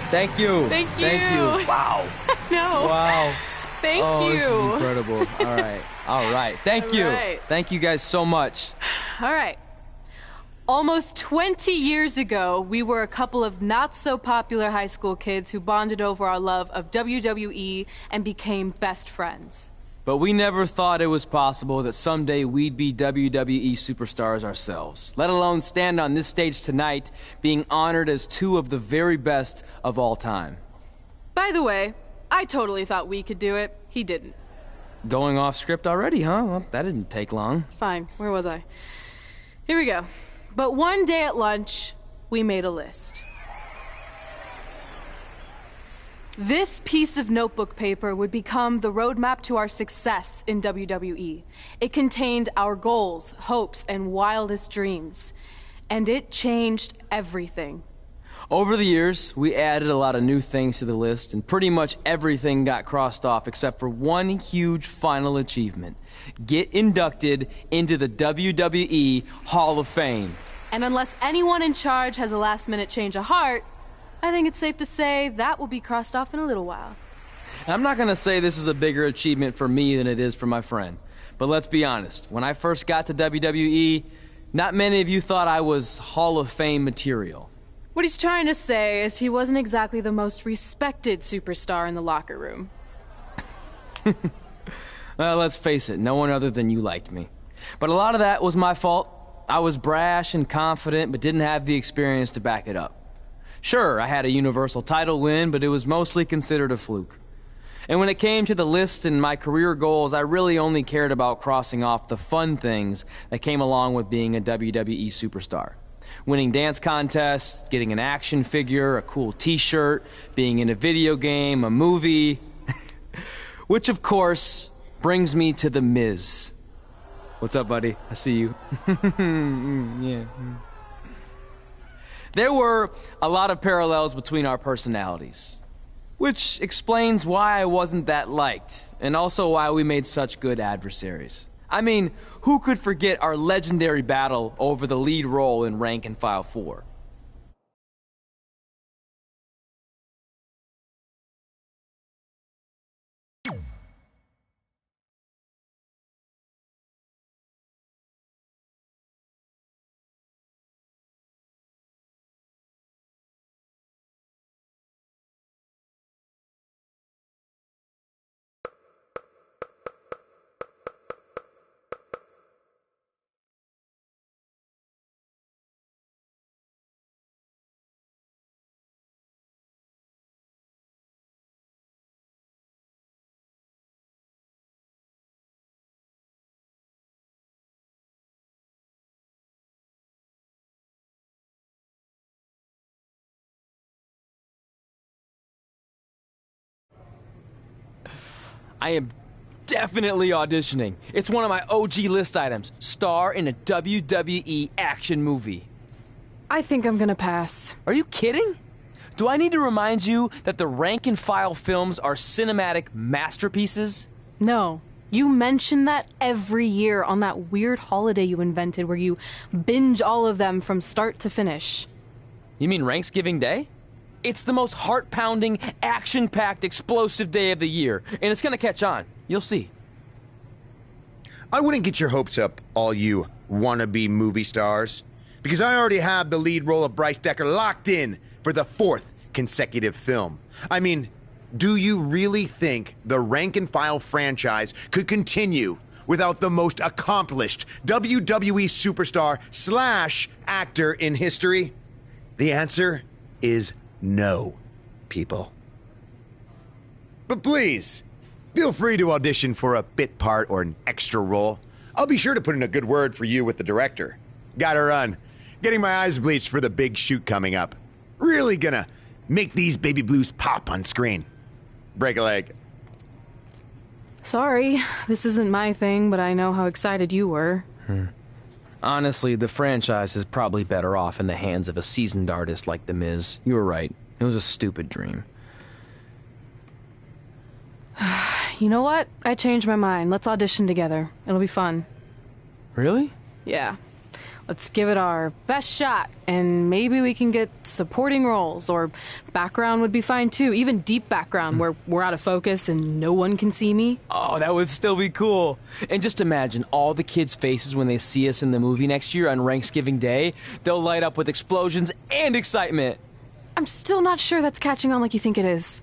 Thank you. Thank you. Thank you. Wow. No. Wow. Thank you. This is incredible. All right. All right. Thank you. Right. Thank you guys so much. All right. Almost 20 years ago, we were a couple of not-so-popular high school kids who bonded over our love of WWE and became best friends. But we never thought it was possible that someday we'd be WWE superstars ourselves, let alone stand on this stage tonight being honored as two of the very best of all time. By the way, I totally thought we could do it. He didn't. Going off script already, huh? Well, that didn't take long. Fine. Where was I? Here we go. But one day at lunch, we made a list. This piece of notebook paper would become the roadmap to our success in WWE. It contained our goals, hopes, and wildest dreams. And it changed everything. Over the years, we added a lot of new things to the list, and pretty much everything got crossed off except for one huge final achievement. Get inducted into the WWE Hall of Fame. And unless anyone in charge has a last-minute change of heart, I think it's safe to say that will be crossed off in a little while. I'm not gonna say this is a bigger achievement for me than it is for my friend. But let's be honest, when I first got to WWE, not many of you thought I was Hall of Fame material. What he's trying to say is he wasn't exactly the most respected superstar in the locker room. Well, let's face it, no one other than you liked me. But a lot of that was my fault. I was brash and confident, but didn't have the experience to back it up. Sure, I had a Universal title win, but it was mostly considered a fluke. And when it came to the list and my career goals, I really only cared about crossing off the fun things that came along with being a WWE superstar. Winning dance contests, getting an action figure, a cool t-shirt, being in a video game, a movie. Which, of course, brings me to The Miz. What's up, buddy? I see you. Yeah. There were a lot of parallels between our personalities, which explains why I wasn't that liked, and also why we made such good adversaries. I mean, who could forget our legendary battle over the lead role in Rank and File 4? I am definitely auditioning. It's one of my OG list items. Star in a WWE action movie. I think I'm gonna pass. Are you kidding? Do I need to remind you that the Rank and File films are cinematic masterpieces? No. You mention that every year on that weird holiday you invented where you binge all of them from start to finish. You mean Thanksgiving Day? It's the most heart-pounding, action-packed, explosive day of the year, and it's gonna catch on. You'll see. I wouldn't get your hopes up, all you wannabe movie stars, because I already have the lead role of Bryce Decker locked in for the 4th consecutive film. I mean, do you really think the Rank and File franchise could continue without the most accomplished WWE superstar / actor in history? The answer is no, people. But please, feel free to audition for a bit part or an extra role. I'll be sure to put in a good word for you with the director. Gotta run. Getting my eyes bleached for the big shoot coming up. Really gonna make these baby blues pop on screen. Break a leg. Sorry, this isn't my thing, but I know how excited you were. Honestly, the franchise is probably better off in the hands of a seasoned artist like The Miz. You were right. It was a stupid dream. You know what? I changed my mind. Let's audition together. It'll be fun. Really? Yeah. Let's give it our best shot, and maybe we can get supporting roles, or background would be fine too, even deep background where we're out of focus and no one can see me. Oh, that would still be cool. And just imagine all the kids' faces when they see us in the movie next year on Thanksgiving Day. They'll light up with explosions and excitement. I'm still not sure that's catching on like you think it is.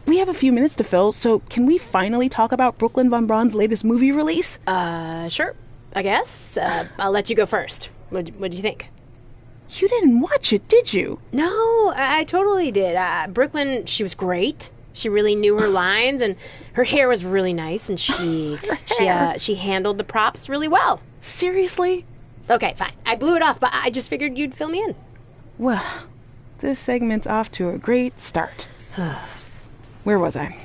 We have a few minutes to fill, so can we finally talk about Brooklyn Von Braun's latest movie release? Sure, I guess. I'll let you go first. What'd you think? You didn't watch it, did you? No, I totally did. Brooklyn, she was great. She really knew her lines, and her hair was really nice, and she handled the props really well. Seriously? Okay, fine. I blew it off, but I just figured you'd fill me in. Well, this segment's off to a great start. Where was I?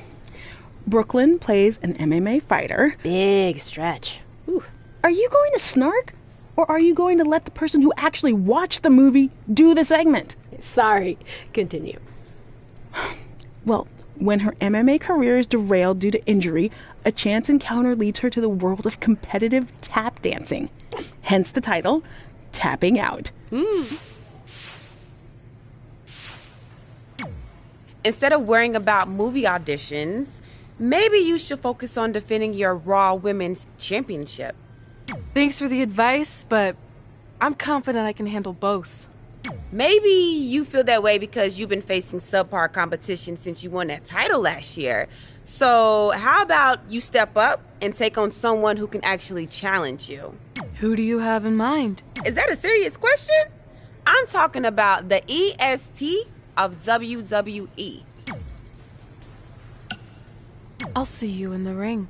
Brooklyn plays an MMA fighter. Big stretch. Ooh. Are you going to snark? Or are you going to let the person who actually watched the movie do the segment? Sorry. Continue. Well, when her MMA career is derailed due to injury, a chance encounter leads her to the world of competitive tap dancing. Hence the title, Tapping Out. Instead of worrying about movie auditions, maybe you should focus on defending your Raw Women's Championship. Thanks for the advice, but I'm confident I can handle both. Maybe you feel that way because you've been facing subpar competition since you won that title last year. So how about you step up and take on someone who can actually challenge you? Who do you have in mind? Is that a serious question? I'm talking about the EST of WWE. I'll see you in the ring.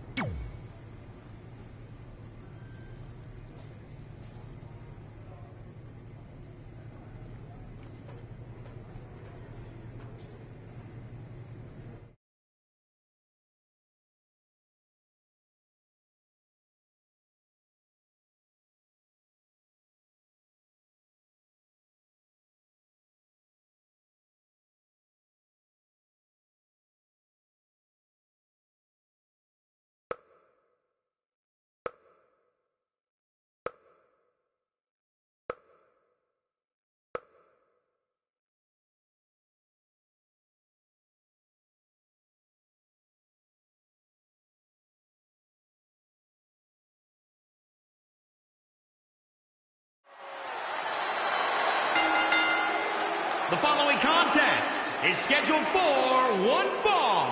The following contest is scheduled for one fall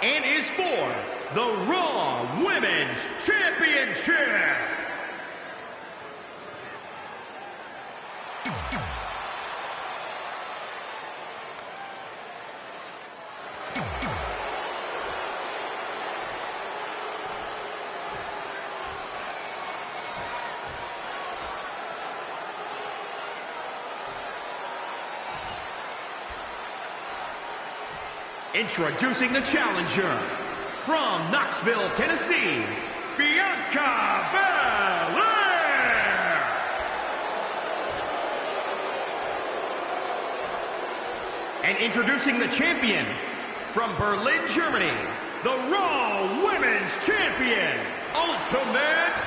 and is for the Raw Women's Championship. Introducing the challenger, from Knoxville, Tennessee, Bianca Belair. And introducing the champion, from Berlin, Germany, the Raw Women's Champion, Ultimate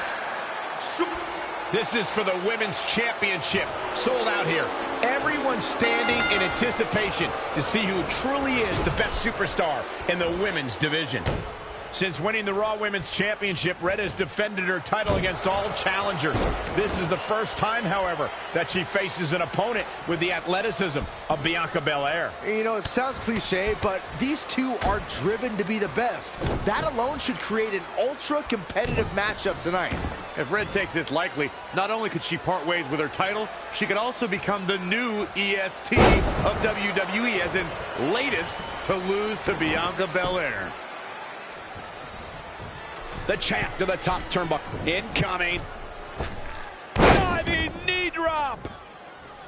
This is for the Women's Championship. Sold out here. Everyone's standing in anticipation to see who truly is the best superstar in the women's division. Since winning the Raw Women's Championship, Red has defended her title against all challengers. This is the first time, however, that she faces an opponent with the athleticism of Bianca Belair. You know, it sounds cliche, but these two are driven to be the best. That alone should create an ultra-competitive matchup tonight. If Red takes this likely, not only could she part ways with her title, she could also become the new EST of WWE, as in latest to lose to Bianca Belair. The champ to the top turnbuckle. Incoming. Diving knee drop.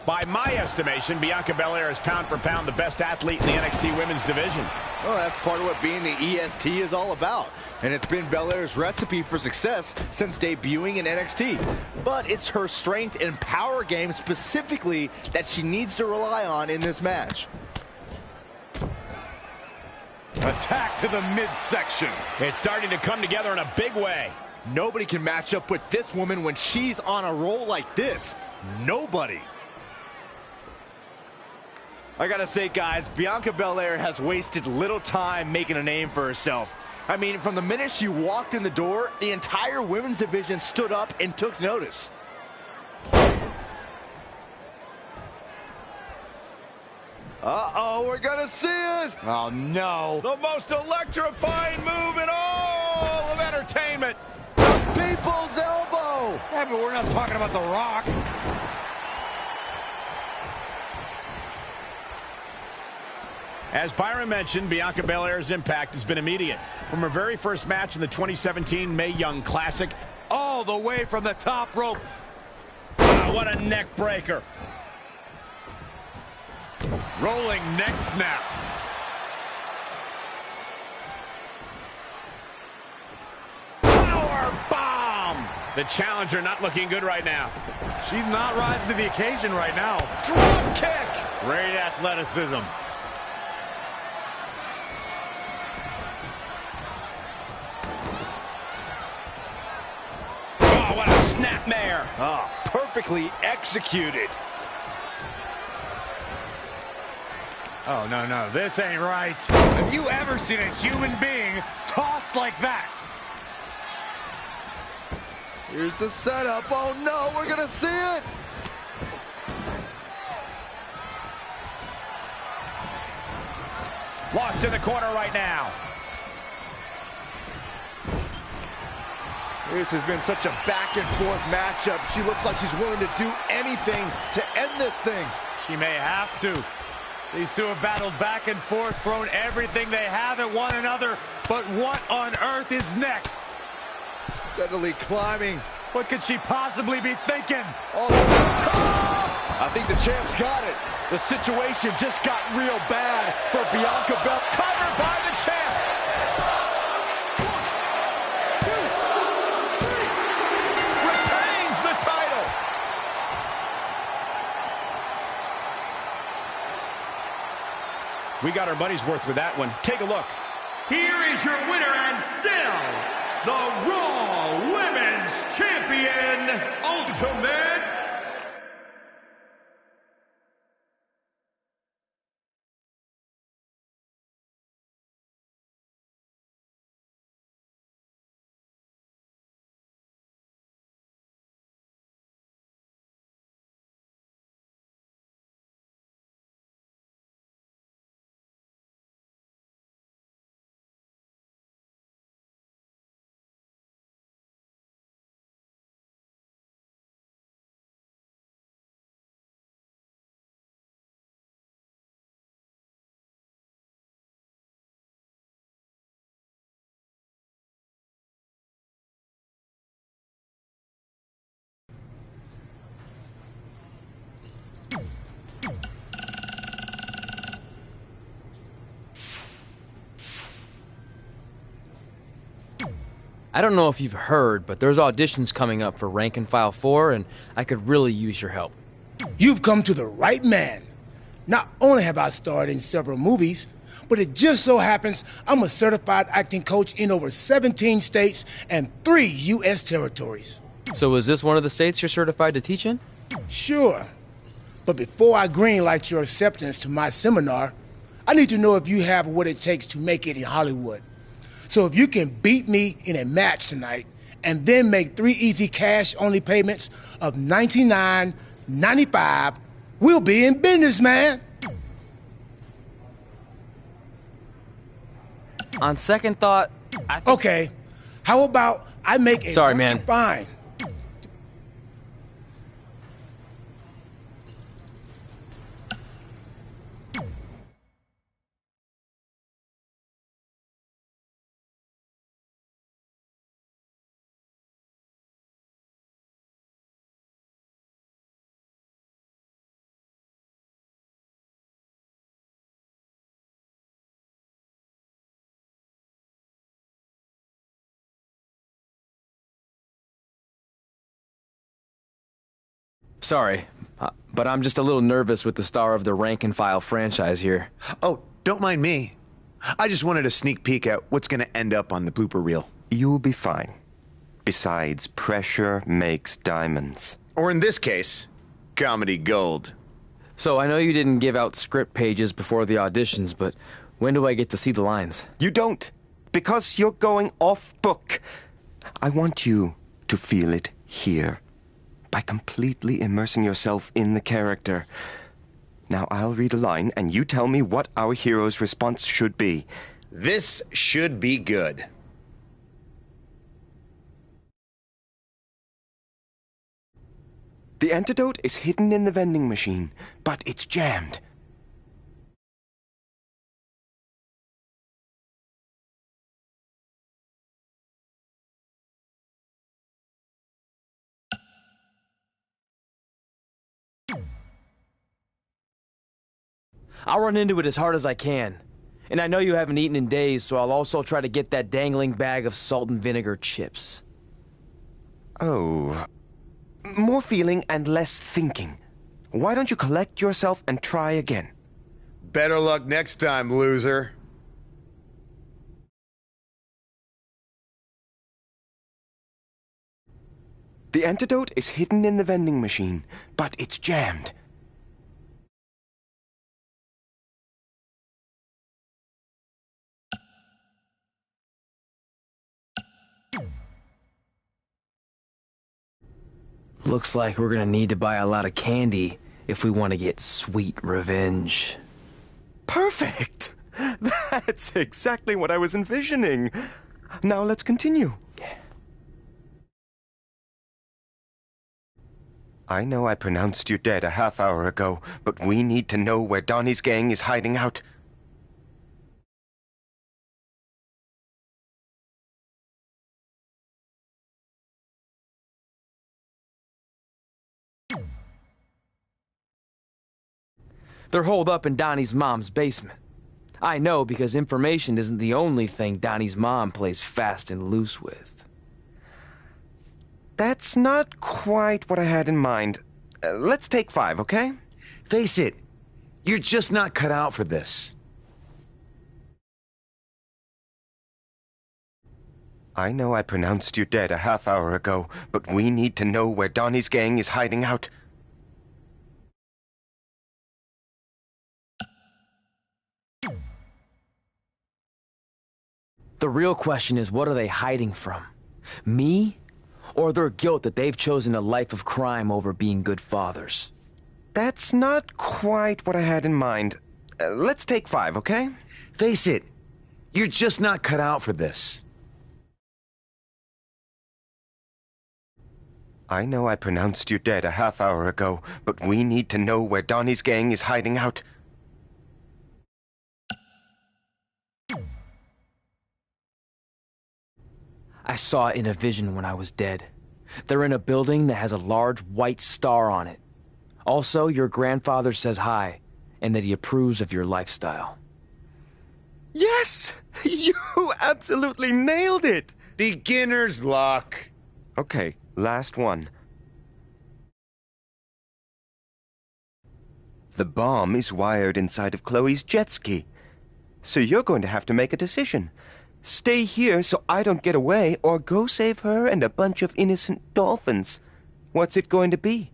By my estimation, Bianca Belair is pound for pound the best athlete in the NXT women's division. Well, that's part of what being the EST is all about. And it's been Belair's recipe for success since debuting in NXT. But it's her strength and power game specifically that she needs to rely on in this match. Attack to the midsection. It's starting to come together in a big way. Nobody can match up with this woman when she's on a roll like this. Nobody. I gotta say, guys, Bianca Belair has wasted little time making a name for herself. I mean, from the minute she walked in the door, the entire women's division stood up and took notice. Uh-oh, we're gonna see it! Oh, no. The most electrifying move in all of entertainment. People's elbow! Yeah, but we're not talking about The Rock. As Byron mentioned, Bianca Belair's impact has been immediate. From her very first match in the 2017 Mae Young Classic, All the way from the top rope. wow, what a neck breaker. Rolling neck snap. Power bomb. The challenger not looking good right now. She's not rising to the occasion right now. Drop kick. Great athleticism. Oh, what a snapmare. Oh, perfectly executed. Oh, no, no, this ain't right. Have you ever seen a human being tossed like that? Here's the setup. Oh, no, we're gonna see it! Lost in the corner right now. This has been such a back and forth matchup. She looks like she's willing to do anything to end this thing. She may have to. These two have battled back and forth, thrown everything they have at one another, but what on earth is next? Steadily climbing. What could she possibly be thinking? All the way to the top! I think the champ's got it. The situation just got real bad for Bianca Belair. Covered by the champ! 1, 2, 3. Retains the title! We got our money's worth with that one. Take a look. Here is your winner and still the Raw Women's Champion, Ultimate I don't know if you've heard, but there's auditions coming up for Rank and File 4, and I could really use your help. You've come to the right man. Not only have I starred in several movies, but it just so happens I'm a certified acting coach in over 17 states and 3 U.S. territories. So is this one of the states you're certified to teach in? Sure. But before I greenlight your acceptance to my seminar, I need to know if you have what it takes to make it in Hollywood. So if you can beat me in a match tonight and then make 3 easy cash-only payments of $99.95, we'll be in business, man. On second thought, I think... Okay, how about I make a... Sorry, man. Fine. Sorry, but I'm just a little nervous with the star of the Rank and File franchise here. Oh, don't mind me. I just wanted a sneak peek at what's going to end up on the blooper reel. You'll be fine. Besides, pressure makes diamonds. Or in this case, comedy gold. So I know you didn't give out script pages before the auditions, but when do I get to see the lines? You don't, because you're going off book. I want you to feel it here, by completely immersing yourself in the character. Now I'll read a line, and you tell me what our hero's response should be. This should be good. The antidote is hidden in the vending machine, but it's jammed. I'll run into it as hard as I can. And I know you haven't eaten in days, so I'll also try to get that dangling bag of salt and vinegar chips. Oh. More feeling and less thinking. Why don't you collect yourself and try again? Better luck next time, loser. The antidote is hidden in the vending machine, but it's jammed. Looks like we're gonna need to buy a lot of candy if we want to get sweet revenge. Perfect! That's exactly what I was envisioning. Now let's continue. I know I pronounced you dead a half hour ago, but we need to know where Donnie's gang is hiding out. They're holed up in Donnie's mom's basement. I know because information isn't the only thing Donnie's mom plays fast and loose with. That's not quite what I had in mind. Let's take 5, okay? Face it, you're just not cut out for this. I know I pronounced you dead a half hour ago, but we need to know where Donnie's gang is hiding out. The real question is, what are they hiding from? Me? Or their guilt that they've chosen a life of crime over being good fathers? That's not quite what I had in mind. Let's take 5, okay? Face it, you're just not cut out for this. I know I pronounced you dead a half hour ago, but we need to know where Donnie's gang is hiding out. I saw it in a vision when I was dead. They're in a building that has a large white star on it. Also, your grandfather says hi, and that he approves of your lifestyle. Yes! You absolutely nailed it! Beginner's luck. Okay, last one. The bomb is wired inside of Chloe's jet ski. So you're going to have to make a decision. Stay here so I don't get away, or go save her and a bunch of innocent dolphins. What's it going to be?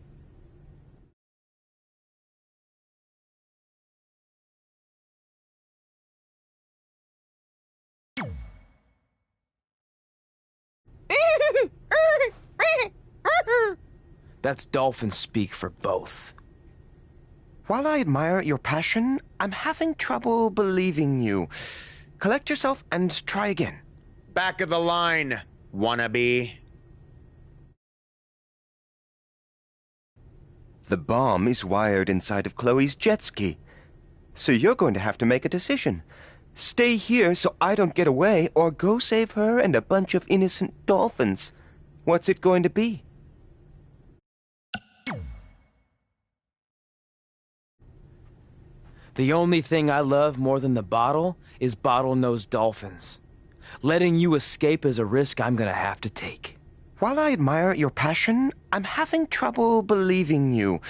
That's dolphin speak for both. While I admire your passion, I'm having trouble believing you. Collect yourself and try again. Back of the line, wannabe. The bomb is wired inside of Chloe's jet ski. So you're going to have to make a decision. Stay here so I don't get away, or go save her and a bunch of innocent dolphins. What's it going to be? The only thing I love more than the bottle is bottlenose dolphins. Letting you escape is a risk I'm gonna have to take. While I admire your passion, I'm having trouble believing you.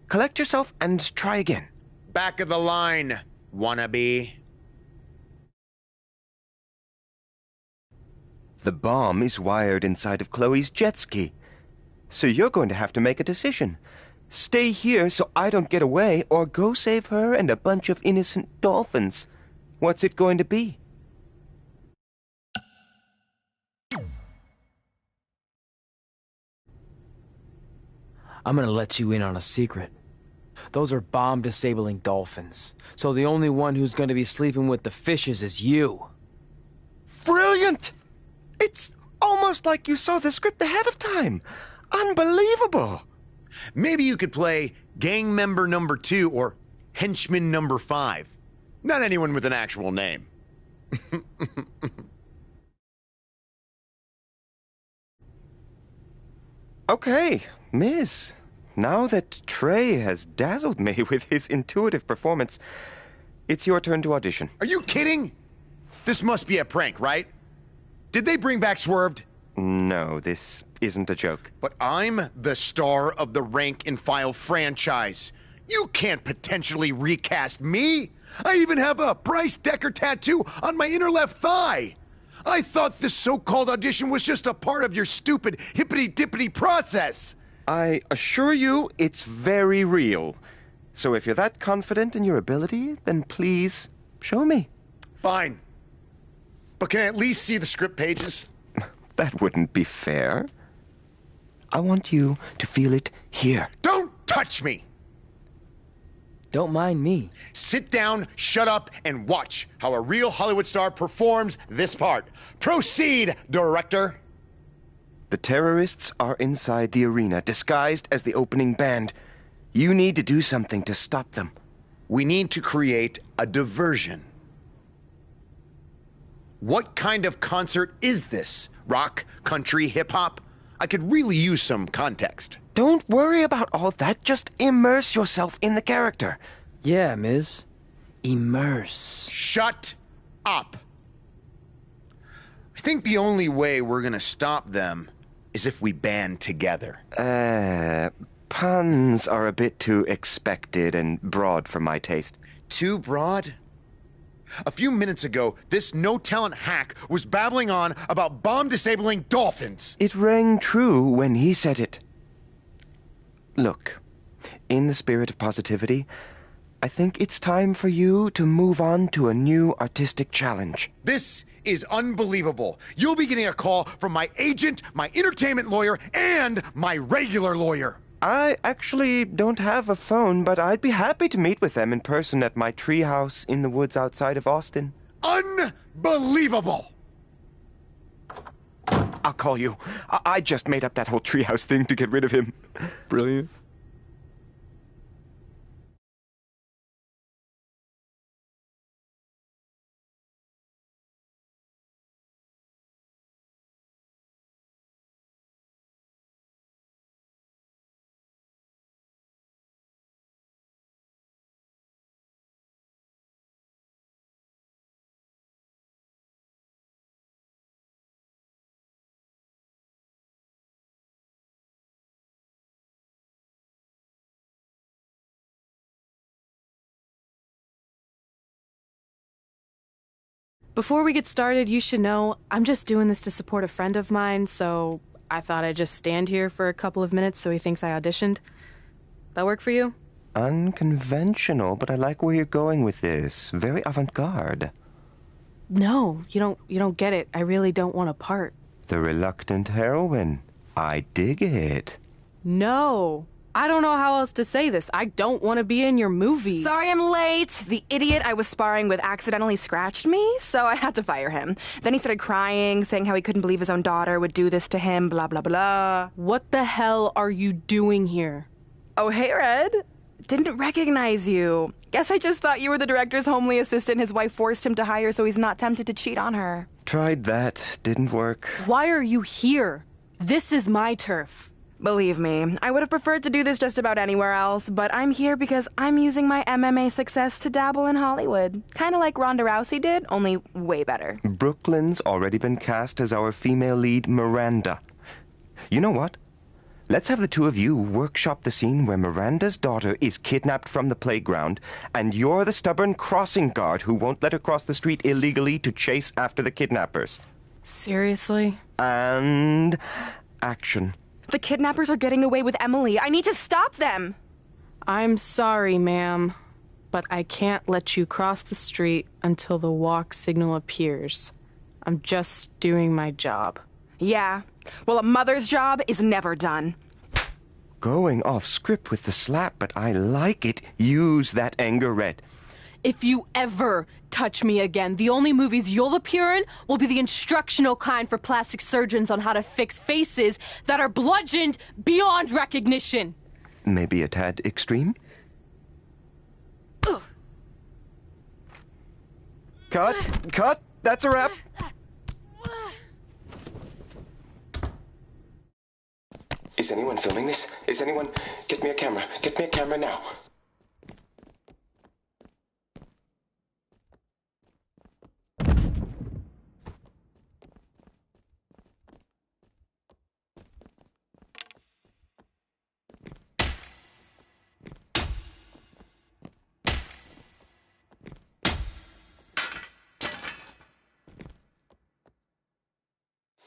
Collect yourself and try again. Back of the line, wannabe. The bomb is wired inside of Chloe's jet ski. So you're going to have to make a decision. Stay here so I don't get away, or go save her and a bunch of innocent dolphins. What's it going to be? I'm gonna let you in on a secret. Those are bomb-disabling dolphins. So the only one who's gonna be sleeping with the fishes is you. Brilliant! It's almost like you saw the script ahead of time. Unbelievable! Maybe you could play gang member number 2 or henchman number 5. Not anyone with an actual name. Okay, Miss. Now that Trey has dazzled me with his intuitive performance, it's your turn to audition. Are you kidding? This must be a prank, right? Did they bring back Swerved? No, this isn't a joke. But I'm the star of the Rank and File franchise. You can't potentially recast me. I even have a Bryce Decker tattoo on my inner left thigh. I thought this so-called audition was just a part of your stupid hippity-dippity process. I assure you it's very real. So if you're that confident in your ability, then please show me. Fine. But can I at least see the script pages? That wouldn't be fair. I want you to feel it here. Don't touch me! Don't mind me. Sit down, shut up, and watch how a real Hollywood star performs this part. Proceed, director. The terrorists are inside the arena, disguised as the opening band. You need to do something to stop them. We need to create a diversion. What kind of concert is this? Rock, country, hip-hop? I could really use some context. Don't worry about all that. Just immerse yourself in the character. Yeah, Ms. Immerse. Shut up. I think the only way we're gonna stop them is if we band together. Puns are a bit too expected and broad for my taste. Too broad? A few minutes ago, this no-talent hack was babbling on about bomb-disabling dolphins. It rang true when he said it. Look, in the spirit of positivity, I think it's time for you to move on to a new artistic challenge. This is unbelievable. You'll be getting a call from my agent, my entertainment lawyer, and my regular lawyer. I actually don't have a phone, but I'd be happy to meet with them in person at my treehouse in the woods outside of Austin. Unbelievable! I'll call you. I just made up that whole treehouse thing to get rid of him. Brilliant. Before we get started, you should know I'm just doing this to support a friend of mine, so I thought I'd just stand here for a couple of minutes so he thinks I auditioned. That work for you? Unconventional, but I like where you're going with this. Very avant-garde. No, you don't get it. I really don't want a part. The reluctant heroine. I dig it. No. I don't know how else to say this. I don't want to be in your movie. Sorry I'm late. The idiot I was sparring with accidentally scratched me, so I had to fire him. Then he started crying, saying how he couldn't believe his own daughter would do this to him, blah, blah, blah. What the hell are you doing here? Oh, hey, Red. Didn't recognize you. Guess I just thought you were the director's homely assistant his wife forced him to hire so he's not tempted to cheat on her. Tried that. Didn't work. Why are you here? This is my turf. Believe me, I would have preferred to do this just about anywhere else, but I'm here because I'm using my MMA success to dabble in Hollywood. Kind of like Ronda Rousey did, only way better. Brooklyn's already been cast as our female lead, Miranda. You know what? Let's have the two of you workshop the scene where Miranda's daughter is kidnapped from the playground, and you're the stubborn crossing guard who won't let her cross the street illegally to chase after the kidnappers. Seriously? And action. The kidnappers are getting away with Emily. I need to stop them. I'm sorry, ma'am, but I can't let you cross the street until the walk signal appears. I'm just doing my job. Yeah. Well, a mother's job is never done. Going off script with the slap, but I like it. Use that anger, Red. If you ever touch me again, the only movies you'll appear in will be the instructional kind for plastic surgeons on how to fix faces that are bludgeoned beyond recognition. Maybe a tad extreme? Ugh. Cut! That's a wrap! Is anyone filming this? Is anyone... Get me a camera. Get me a camera now.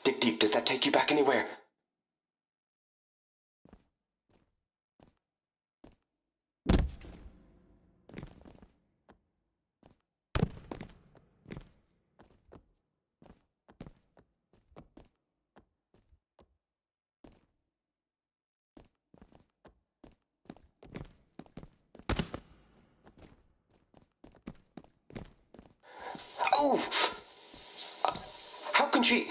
Dig deep. Does that take you back anywhere? Oh! How can she...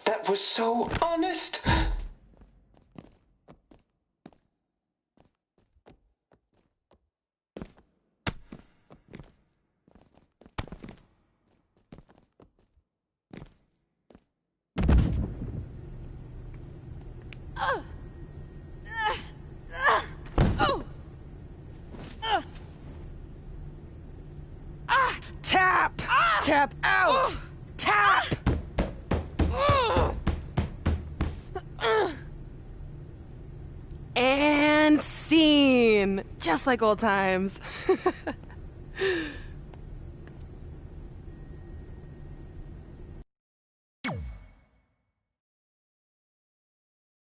That was so honest. Tap! Tap out! Tap! And scene! Just like old times.